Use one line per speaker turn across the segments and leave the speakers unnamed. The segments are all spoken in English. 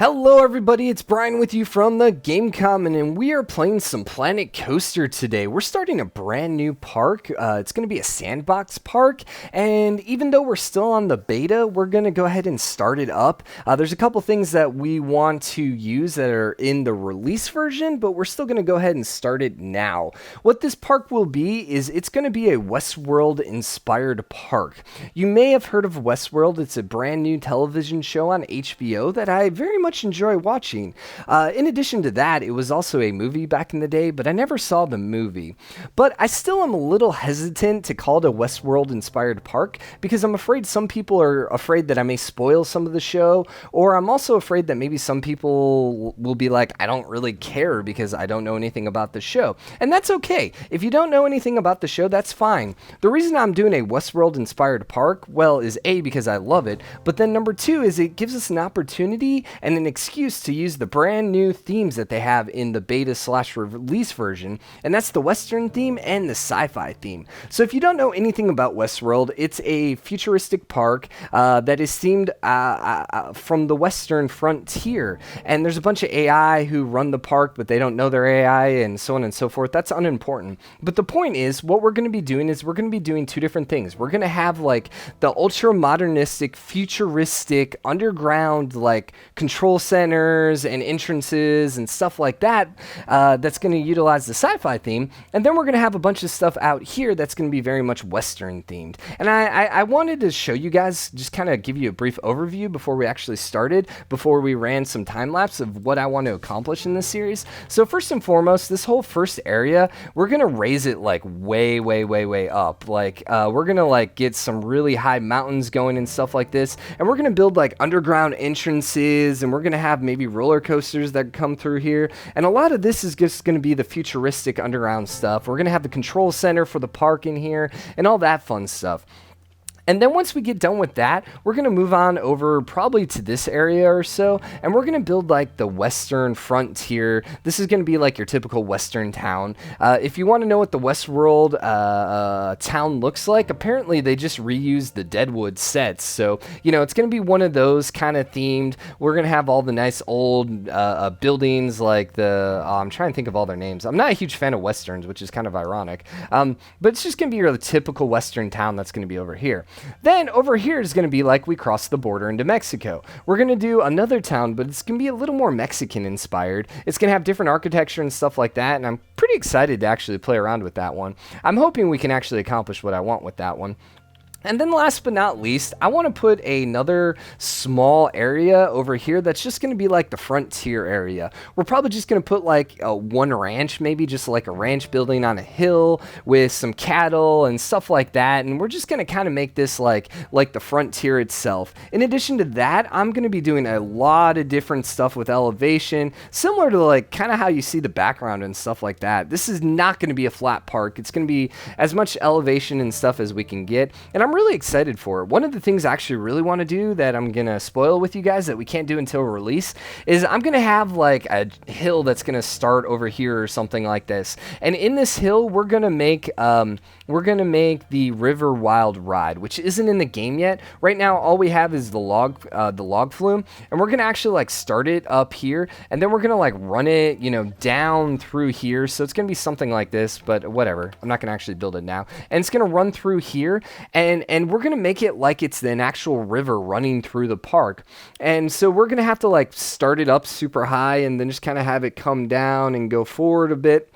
Hello everybody, it's Brian with you from the Game Common, and we are playing some Planet Coaster today. We're starting a brand new park. It's going to be a sandbox park, and even though we're still on the beta, we're going to go ahead and start it up. There's a couple things that we want to use that are in the release version, but we're still going to go ahead and start it now. What this park will be is it's going to be a Westworld inspired park. You may have heard of Westworld. It's a brand new television show on HBO that I very much enjoy watching. In addition to that, it was also a movie back in the day, but I never saw the movie. But I still am a little hesitant to call it a Westworld inspired park because I'm afraid some people are afraid that I may spoil some of the show, or I'm also afraid that maybe some people will be like, I don't really care because I don't know anything about the show. And that's okay. If you don't know anything about the show, that's fine. The reason I'm doing a Westworld inspired park, well, is A, because I love it, but then number two is it gives us an opportunity and an excuse to use the brand new themes that they have in the beta/release version, and that's the Western theme and the sci-fi theme. So if you don't know anything about Westworld, it's a futuristic park that is themed from the Western frontier, and there's a bunch of AI who run the park, but they don't know they're AI, and so on and so forth. That's unimportant. But the point is, what we're going to be doing is we're going to be doing two different things. We're going to have like the ultra modernistic, futuristic, underground like control centers and entrances and stuff like that that's going to utilize the sci-fi theme, and then we're going to have a bunch of stuff out here that's going to be very much Western themed. And I wanted to show you guys, just kind of give you a brief overview before we actually started, before we ran some time lapse of what I want to accomplish in this series. So first and foremost, this whole first area, we're going to raise it like way up. Like we're going to like get some really high mountains going and stuff like this, and we're going to build like underground entrances, and we're going to have maybe roller coasters that come through here, and a lot of this is just going to be the futuristic underground stuff. We're going to have the control center for the park in here and all that fun stuff. And then once we get done with that, we're going to move on over probably to this area or so, and we're going to build like the Western frontier. This is going to be like your typical Western town. If you want to know what the Westworld town looks like, apparently they just reused the Deadwood sets. So, you know, it's going to be one of those kind of themed. We're going to have all the nice old buildings like the, I'm trying to think of all their names. I'm not a huge fan of Westerns, which is kind of ironic. But it's just going to be your typical Western town that's going to be over here. Then over here is going to be like we cross the border into Mexico. We're going to do another town, but it's going to be a little more Mexican inspired. It's going to have different architecture and stuff like that, and I'm pretty excited to actually play around with that one. I'm hoping we can actually accomplish what I want with that one. And then last but not least, I want to put another small area over here that's just going to be like the frontier area. We're probably just going to put like one ranch, maybe just like a ranch building on a hill with some cattle and stuff like that. And we're just going to kind of make this like the frontier itself. In addition to that, I'm going to be doing a lot of different stuff with elevation, similar to like kind of how you see the background and stuff like that. This is not going to be a flat park. It's going to be as much elevation and stuff as we can get. And I'm really excited for it. One of the things I actually really want to do that I'm going to spoil with you guys that we can't do until release is I'm going to have like a hill that's going to start over here or something like this. And in this hill, we're going to make the River Wild ride, which isn't in the game yet. Right now, all we have is the log flume, and we're going to actually like start it up here, and then we're going to like run it, you know, down through here. So it's going to be something like this, but whatever. I'm not going to actually build it now. And it's going to run through here, and we're going to make it like it's an actual river running through the park. And so we're going to have to like start it up super high and then just kind of have it come down and go forward a bit.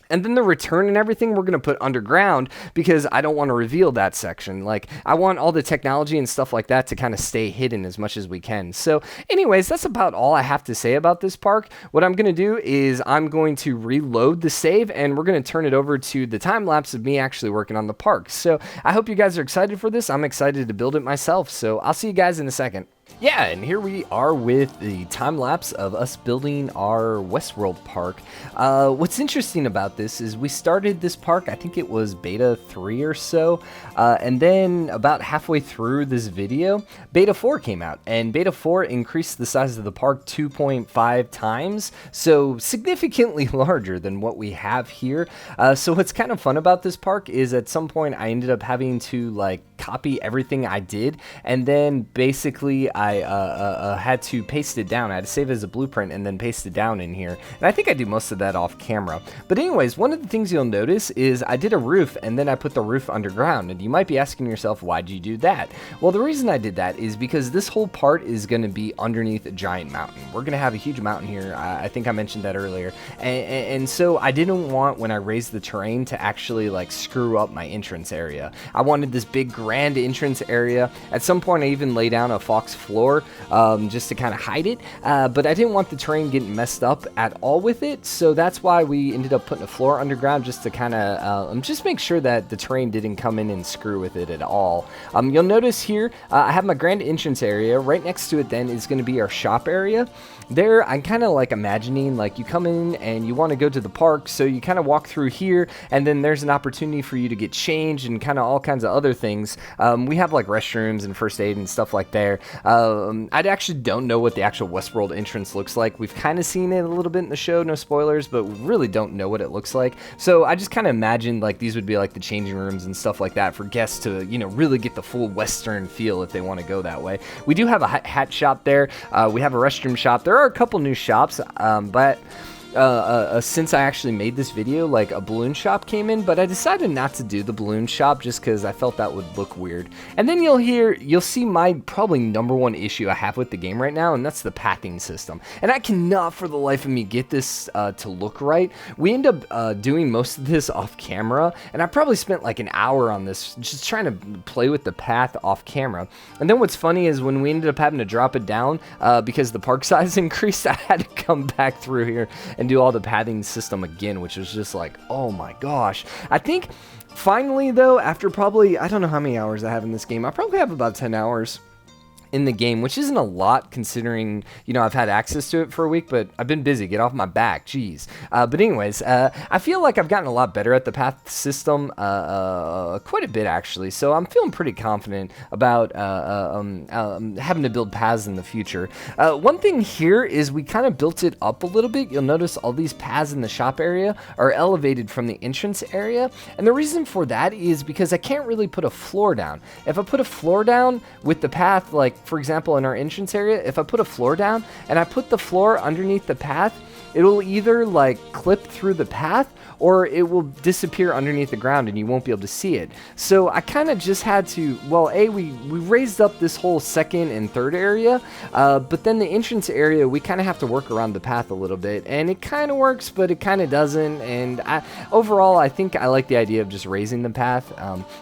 And then the return and everything we're going to put underground because I don't want to reveal that section. Like, I want all the technology and stuff like that to kind of stay hidden as much as we can. So anyways, that's about all I have to say about this park. What I'm going to do is I'm going to reload the save, and we're going to turn it over to the time lapse of me actually working on the park. So I hope you guys are excited for this. I'm excited to build it myself. So I'll see you guys in a second. Yeah, and here we are with the time lapse of us building our Westworld park. What's interesting about this is we started this park, I think it was beta 3 or so, and then about halfway through this video, beta 4 came out, and beta 4 increased the size of the park 2.5 times, so significantly larger than what we have here. So what's kind of fun about this park is at some point I ended up having to like copy everything I did, and then basically I had to paste it down. I had to save it as a blueprint and then paste it down in here. And I think I do most of that off camera. But anyways, one of the things you'll notice is I did a roof and then I put the roof underground. And you might be asking yourself, why'd you do that? Well, the reason I did that is because this whole part is going to be underneath a giant mountain. We're going to have a huge mountain here. I think I mentioned that earlier. And so I didn't want, when I raised the terrain, to actually like screw up my entrance area. I wanted this big grand entrance area. At some point I even lay down a fox floor just to kind of hide it, but I didn't want the terrain getting messed up at all with it, so that's why we ended up putting a floor underground, just to kind of just make sure that the terrain didn't come in and screw with it at all. You'll notice here I have my grand entrance area. Right next to it then is going to be our shop area. There, I'm kind of like imagining like you come in and you want to go to the park, so you kind of walk through here, and then there's an opportunity for you to get changed and kind of all kinds of other things. We have like restrooms and first aid and stuff like there. I actually don't know what the actual Westworld entrance looks like. We've kind of seen it a little bit in the show, no spoilers, but we really don't know what it looks like. So I just kind of imagined like these would be like the changing rooms and stuff like that for guests to, you know, really get the full Western feel if they want to go that way. We do have a hat shop there. We have a restroom shop. There are a couple new shops, but since I actually made this video, like a balloon shop came in, but I decided not to do the balloon shop just because I felt that would look weird. And then you'll see my probably #1 issue I have with the game right now, and that's the pathing system. And I cannot for the life of me get this to look right. We end up doing most of this off camera, and I probably spent like an hour on this just trying to play with the path off camera. And then what's funny is when we ended up having to drop it down because the park size increased, I had to come back through here and do all the pathing system again, which was just like, oh my gosh. I think finally though, after probably, I don't know how many hours I have in this game, I probably have about 10 hours in the game, which isn't a lot considering, you know, I've had access to it for a week, but I've been busy. Get off my back, jeez. But anyways, I feel like I've gotten a lot better at the path system, quite a bit actually, so I'm feeling pretty confident about having to build paths in the future. One thing here is we kind of built it up a little bit. You'll notice all these paths in the shop area are elevated from the entrance area, and the reason for that is because I can't really put a floor down. If I put a floor down with the path, like for example in our entrance area, if I put a floor down and I put the floor underneath the path, it'll either like clip through the path or it will disappear underneath the ground and you won't be able to see it. So I kind of just had to, well, we raised up this whole second and third area, but then the entrance area, we kind of have to work around the path a little bit, and it kind of works, but it kind of doesn't. And overall, I think I like the idea of just raising the path.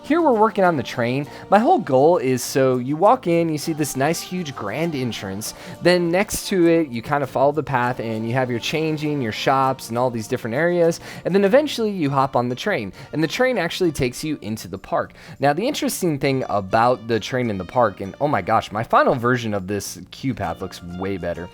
Here we're working on the train. My whole goal is, so you walk in, you see this nice, huge, grand entrance. Then next to it, you kind of follow the path and you have your changing, your shops, and all these different areas. And then eventually you hop on the train, and the train actually takes you into the park. Now, the interesting thing about the train in the park, and oh my gosh, my final version of this queue path looks way better.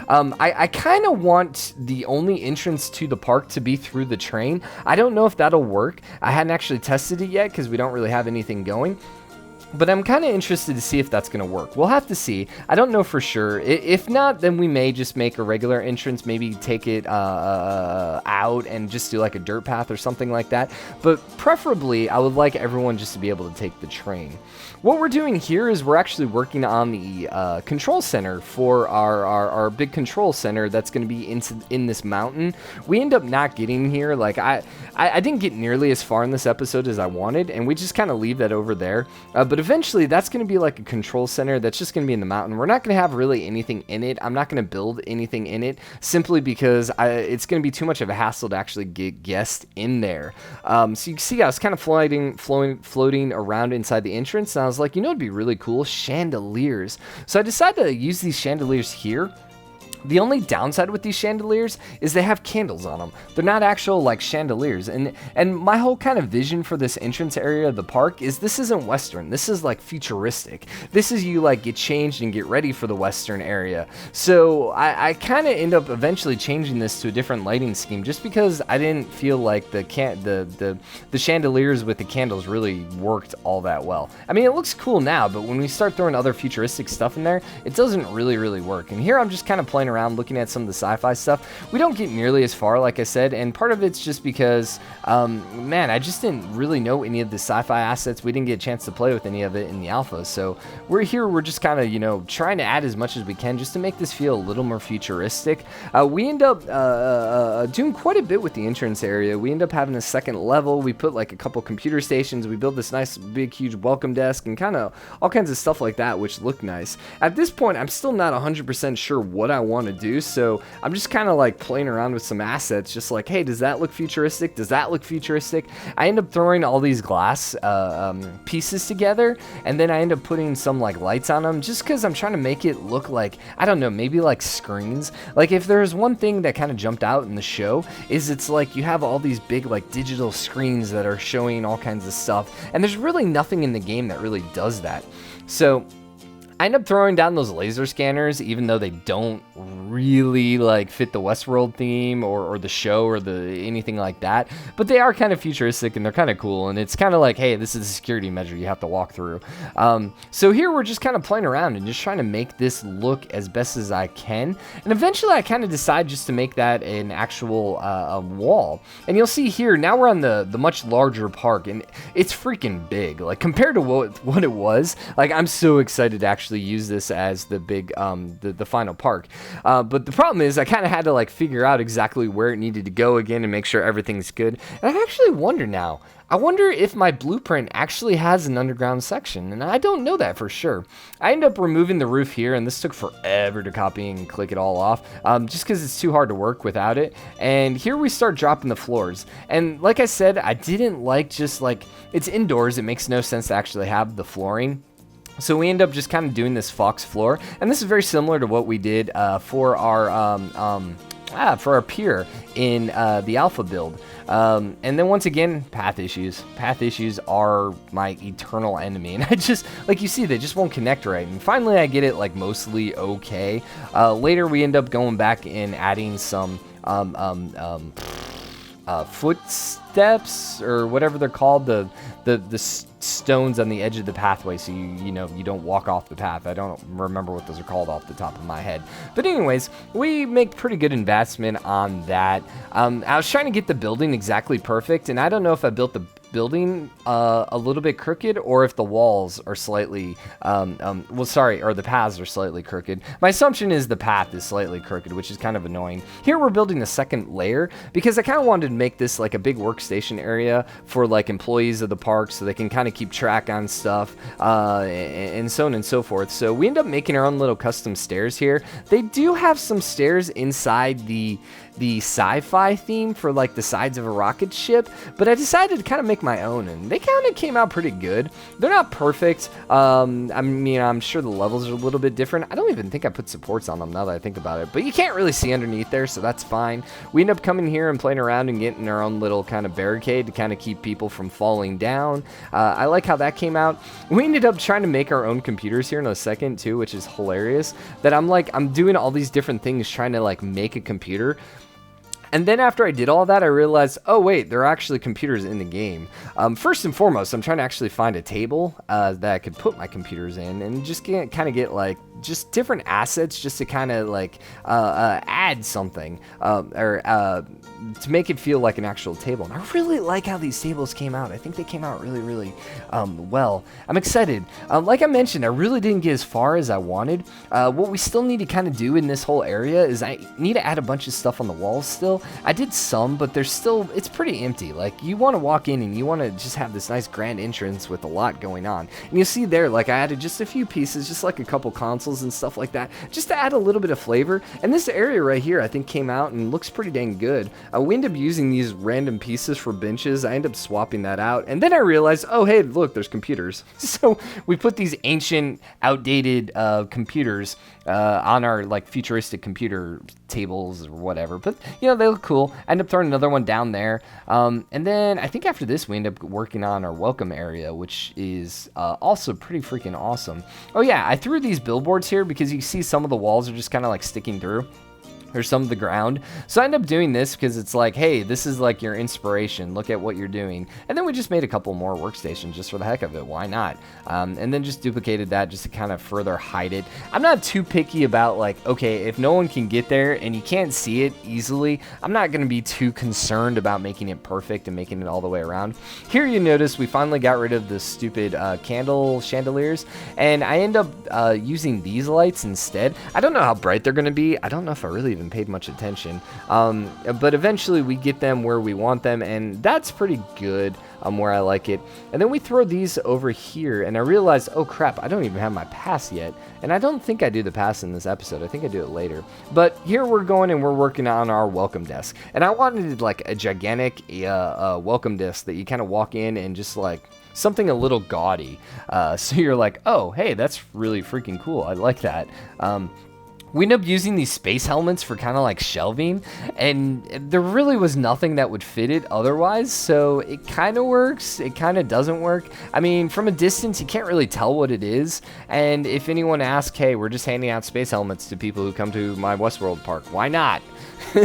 I kind of want the only entrance to the park to be through the train. I don't know if that'll work. I hadn't actually tested it yet because we don't really have anything going. But I'm kind of interested to see if that's going to work. We'll have to see. I don't know for sure. If not, then we may just make a regular entrance, maybe take it out and just do like a dirt path or something like that. But preferably, I would like everyone just to be able to take the train. What we're doing here is we're actually working on the control center for our big control center that's going to be in this mountain. We end up not getting here. Like I didn't get nearly as far in this episode as I wanted, and we just kind of leave that over there. But eventually, that's going to be like a control center that's just going to be in the mountain. We're not going to have really anything in it. I'm not going to build anything in it simply because it's going to be too much of a hassle to actually get guests in there. So you can see I was kind of floating around inside the entrance, and I was like, you know, it'd be really cool, chandeliers. So I decided to use these chandeliers here. The only downside with these chandeliers is they have candles on them. They're not actual like chandeliers. And my whole kind of vision for this entrance area of the park is this isn't Western. This is like futuristic. This is you like get changed and get ready for the Western area. So I kind of end up eventually changing this to a different lighting scheme just because I didn't feel like the chandeliers with the candles really worked all that well. I mean, it looks cool now, but when we start throwing other futuristic stuff in there, it doesn't really work. And here I'm just kind of playing playing around, looking at some of the sci-fi stuff. We don't get nearly as far, like I said, and part of it's just because, man, I just didn't really know any of the sci-fi assets. We didn't get a chance to play with any of it in the alpha, so we're just kind of, you know, trying to add as much as we can just to make this feel a little more futuristic. We end up doing quite a bit with the entrance area. We end up having a second level. We put like a couple computer stations. We built this nice big huge welcome desk and kind of all kinds of stuff like that, which looked nice. At this point, I'm still not 100% sure what I want to do, so I'm just kind of like playing around with some assets, just like, hey, does that look futuristic? Does that look futuristic? I end up throwing all these glass pieces together, and then I end up putting some like lights on them, just because I'm trying to make it look like, I don't know, maybe like screens. Like if there's one thing that kind of jumped out in the show, is it's like you have all these big like digital screens that are showing all kinds of stuff, and there's really nothing in the game that really does that. So I end up throwing down those laser scanners, even though they don't really like fit the Westworld theme or the show or anything like that, but they are kind of futuristic and they're kind of cool, and it's kind of like, hey, this is a security measure you have to walk through. So here we're just kind of playing around and just trying to make this look as best as I can, and eventually I kind of decide just to make that an actual wall. And you'll see here, now we're on the much larger park, and it's freaking big, like compared to what it was. Like I'm so excited to actually use this as the big the final park, but the problem is I kind of had to like figure out exactly where it needed to go again and make sure everything's good. And I actually wonder now, I wonder if my blueprint actually has an underground section, and I don't know that for sure. I end up removing the roof here, and this took forever to copy and click it all off, just because it's too hard to work without it. And here we start dropping the floors. And like I said, I didn't like just like, it's indoors, it makes no sense to actually have the flooring. So we end up just kind of doing this fox floor, and this is very similar to what we did for our pier in the alpha build. And then once again, path issues. Path issues are my eternal enemy, and I just, like you see, they just won't connect right. And finally I get it like mostly okay. Later we end up going back and adding some footsteps or whatever they're called, the stones on the edge of the pathway, so you know you don't walk off the path. I don't remember what those are called off the top of my head, but anyways, we make pretty good investment on that. I was trying to get the building exactly perfect, and I don't know if I built the building a little bit crooked, or if the walls are slightly or the paths are slightly crooked. My assumption is the path is slightly crooked, which is kind of annoying. Here we're building a second layer because I kind of wanted to make this like a big workstation area for like employees of the park, so they can kind of keep track on stuff, and so on and so forth. So we end up making our own little custom stairs here. They do have some stairs inside the sci-fi theme for like the sides of a rocket ship, but I decided to kind of make my own, and they kind of came out pretty good. They're not perfect. I mean, I'm sure the levels are a little bit different. I don't even think I put supports on them now that I think about it, but you can't really see underneath there, so that's fine. We end up coming here and playing around and getting our own little kind of barricade to kind of keep people from falling down. I like how that came out. We ended up trying to make our own computers here in a second too, which is hilarious, that I'm doing all these different things trying to like make a computer. And then after I did all that, I realized, oh wait, there are actually computers in the game. First and foremost, I'm trying to actually find a table that I could put my computers in, and just kind of get like just different assets, just to kind of like add something, or to make it feel like an actual table. And I really like how these tables came out. I think they came out really, really well. I'm excited. Like I mentioned, I really didn't get as far as I wanted. What we still need to kind of do in this whole area is I need to add a bunch of stuff on the walls still. I did some, but it's pretty empty. Like, you want to walk in and you want to just have this nice grand entrance with a lot going on. And you see there, like, I added just a few pieces, just like a couple consoles and stuff like that, just to add a little bit of flavor. And this area right here, I think, came out and looks pretty dang good. We end up using these random pieces for benches. I end up swapping that out. And then I realized, oh, hey, look, there's computers. So we put these ancient, outdated computers on our, like, futuristic computer tables or whatever. But, you know, they look cool. I end up throwing another one down there. And then I think after this, we end up working on our welcome area, which is also pretty freaking awesome. Oh, yeah, I threw these billboards here because you see some of the walls are just kind of, like, sticking through. or some of the ground. So I end up doing this because it's like, hey, this is like your inspiration. Look at what you're doing. And then we just made a couple more workstations just for the heck of it. Why not? And then just duplicated that just to kind of further hide it. I'm not too picky about like, okay, if no one can get there and you can't see it easily, I'm not going to be too concerned about making it perfect and making it all the way around. Here you notice we finally got rid of the stupid candle chandeliers, and I end up using these lights instead. I don't know how bright they're going to be. I don't know if I really even paid much attention, but eventually we get them where we want them, and that's pretty good where I like it. And then we throw these over here, and I realize, oh crap, I don't even have my pass yet, and I don't think I do the pass in this episode. I think I do it later. But here we're going and we're working on our welcome desk, and I wanted like a gigantic welcome desk that you kind of walk in and just like something a little gaudy, so you're like, oh hey, that's really freaking cool, I like that. We end up using these space helmets for kind of like shelving, and there really was nothing that would fit it otherwise, so it kind of works, it kind of doesn't work. I mean, from a distance, you can't really tell what it is, and if anyone asks, hey, we're just handing out space helmets to people who come to my Westworld park, why not?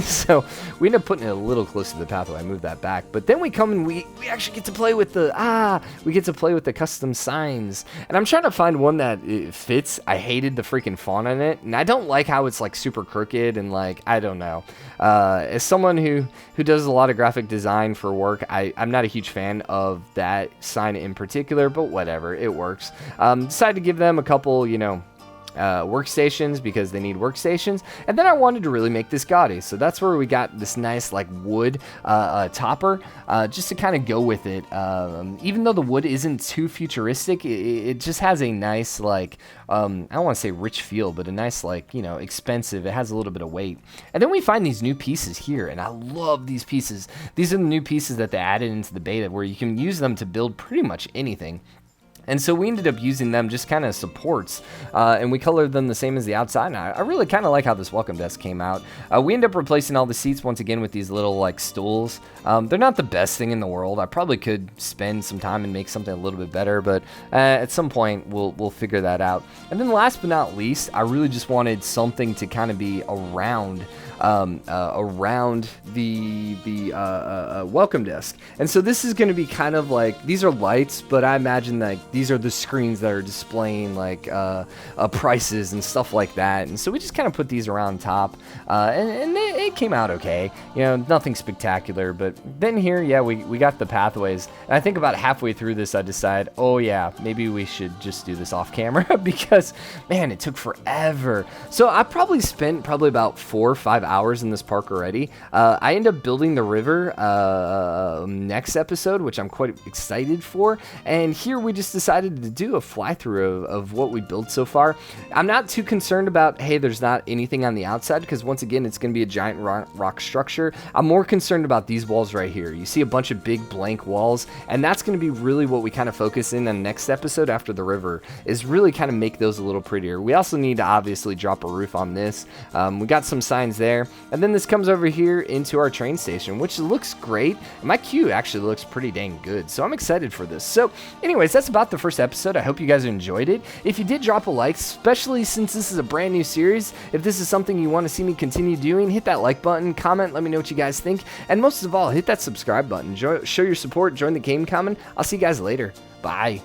So we end up putting it a little close to the pathway. I moved that back, but then we come and we actually get to play with the custom signs, and I'm trying to find one that it fits. I hated the freaking font on it, and I don't like how it's like super crooked and like, I don't know. As someone who does a lot of graphic design for work, I'm not a huge fan of that sign in particular, but whatever, it works. Decided to give them a couple, workstations because they need workstations, and then I wanted to really make this gaudy, so that's where we got this nice like wood topper, just to kind of go with it. Even though the wood isn't too futuristic, it just has a nice like I don't want to say rich feel, but a nice like, expensive. It has a little bit of weight. And then we find these new pieces here, and I love these pieces. These are the new pieces that they added into the beta where you can use them to build pretty much anything. And so we ended up using them just kind of supports, and we colored them the same as the outside. And I really kind of like how this welcome desk came out. We ended up replacing all the seats once again with these little like stools. They're not the best thing in the world. I probably could spend some time and make something a little bit better, but at some point we'll figure that out. And then last but not least, I really just wanted something to kind of be around the welcome desk. And so this is going to be kind of like, these are lights, but I imagine like these are the screens that are displaying like prices and stuff like that. And so we just kind of put these around top, and it came out okay. Nothing spectacular, but then here, yeah, we got the pathways. And I think about halfway through this, I decide, oh yeah, maybe we should just do this off camera because man, it took forever. So I probably spent about 4 or 5 hours in this park already. I end up building the river next episode, which I'm quite excited for. And here we just decided to do a fly-through of what we built so far. I'm not too concerned about, hey, there's not anything on the outside, because once again, it's going to be a giant rock structure. I'm more concerned about these walls right here. You see a bunch of big blank walls, and that's going to be really what we kind of focus in on the next episode after the river, is really kind of make those a little prettier. We also need to obviously drop a roof on this. We got some signs there, and then this comes over here into our train station, which looks great. My queue actually looks pretty dang good, so I'm excited for this. So anyways, that's about the first episode. I hope you guys enjoyed it. If you did, drop a like, especially since this is a brand new series. If this is something you want to see me continue doing, hit that like button, comment, let me know what you guys think, and most of all, hit that subscribe button. Show your support, join the Game Common. I'll see you guys later. Bye.